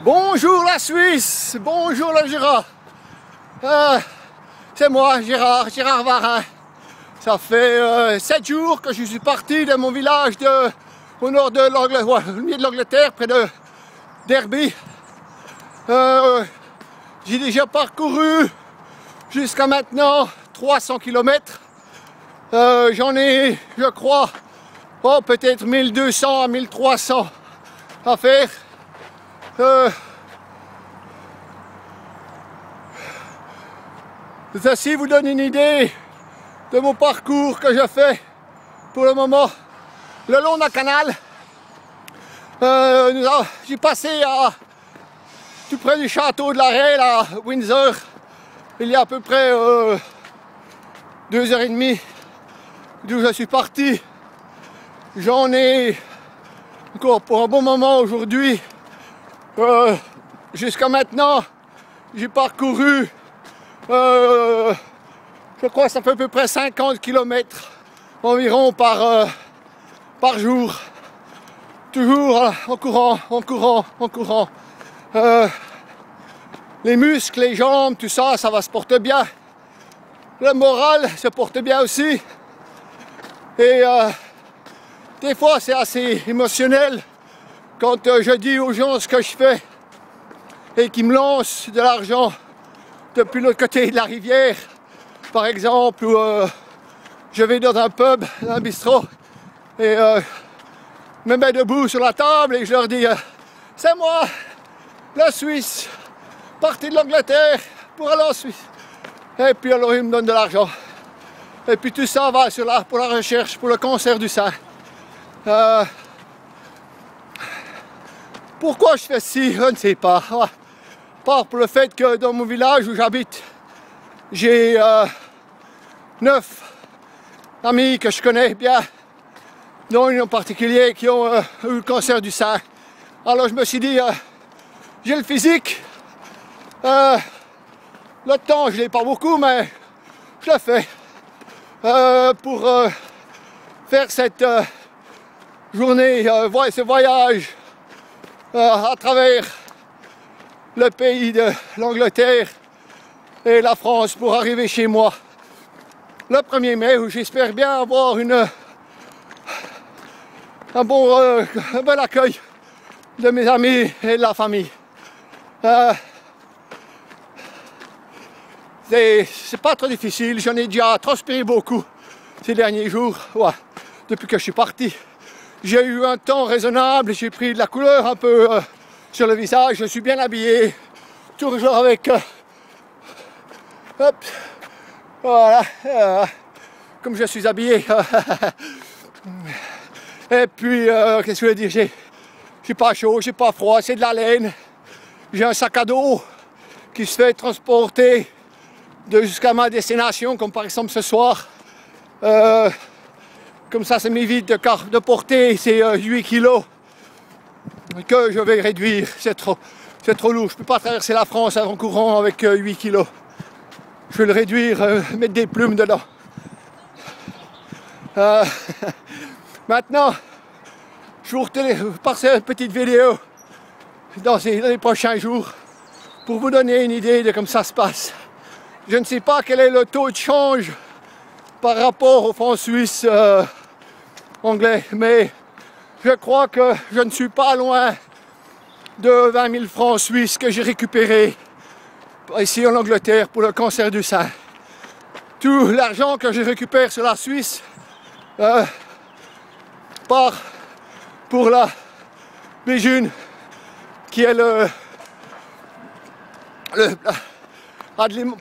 Bonjour la Suisse, bonjour le Jura. C'est moi, Gérard Varin. Ça fait 7 jours que je suis parti de mon village au nord de l'Angleterre, près de Derby. J'ai déjà parcouru jusqu'à maintenant 300 km. J'en ai, je crois, peut-être 1200 à 1300 à faire. Ceci vous donne une idée de mon parcours que je fais pour le moment le long d'un canal. J'ai passé tout près du château de la Reine à Windsor il y a à peu près 2h30 d'où je suis parti. J'en ai encore pour un bon moment aujourd'hui. Jusqu'à maintenant, j'ai parcouru, je crois que ça fait à peu près 50 km environ par jour. Toujours en courant. Les muscles, les jambes, tout ça, ça va se porter bien. Le moral se porte bien aussi. Et des fois, c'est assez émotionnel quand je dis aux gens ce que je fais et qu'ils me lancent de l'argent depuis l'autre côté de la rivière, par exemple, où je vais dans un pub, un bistrot, et me mets debout sur la table et je leur dis c'est moi, le Suisse, parti de l'Angleterre pour aller en Suisse. Et puis alors ils me donnent de l'argent. Et puis tout ça va pour la recherche, pour le cancer du sein. Pourquoi je fais ci, je ne sais pas. À part pour le fait que dans mon village où j'habite, j'ai 9 amis que je connais bien, dont une en particulier qui ont eu le cancer du sein. Alors je me suis dit, j'ai le physique, le temps je l'ai pas beaucoup, mais je le fais pour faire cette journée, ce voyage à travers le pays de l'Angleterre et la France pour arriver chez moi le 1er mai, où j'espère bien avoir un bel accueil de mes amis et de la famille. C'est pas trop difficile, j'en ai déjà transpiré beaucoup ces derniers jours, depuis que je suis parti. J'ai eu un temps raisonnable, j'ai pris de la couleur un peu sur le visage, je suis bien habillé, toujours avec, hop, voilà, comme je suis habillé. Et puis, qu'est-ce que je veux dire, j'ai pas chaud, j'ai pas froid, c'est de la laine. J'ai un sac à dos qui se fait transporter jusqu'à ma destination, comme par exemple ce soir. Comme ça m'évite de porter ces 8 kilos que je vais réduire. C'est trop lourd. Je ne peux pas traverser la France en courant avec 8 kilos. Je vais le réduire, mettre des plumes dedans. Maintenant, je vais vous passer une petite vidéo dans les prochains jours pour vous donner une idée de comment ça se passe. Je ne sais pas quel est le taux de change par rapport au franc suisse anglais, mais je crois que je ne suis pas loin de 20 000 francs suisses que j'ai récupérés ici en Angleterre pour le cancer du sein. Tout l'argent que je récupère sur la Suisse part pour la Béjune, qui est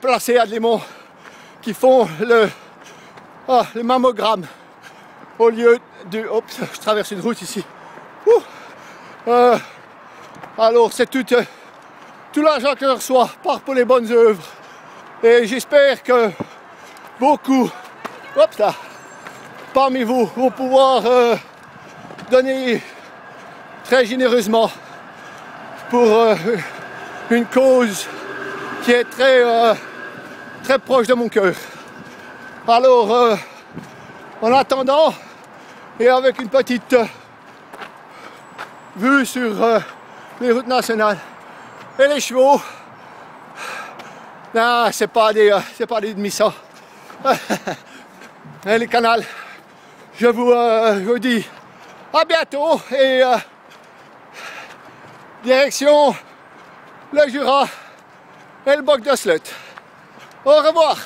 placé à Adlémont, qui font le mammogramme au lieu de... Oups, je traverse une route ici. Alors c'est tout l'argent que je reçois part pour les bonnes œuvres. Et j'espère que beaucoup parmi vous vont pouvoir donner très généreusement pour une cause qui est très proche de mon cœur. Alors, en attendant, et avec une petite vue sur les routes nationales, Et les chevaux, non, c'est pas des demi-ça. Et les canals, je vous dis à bientôt et direction le Jura et le Boc de Slot. Au revoir.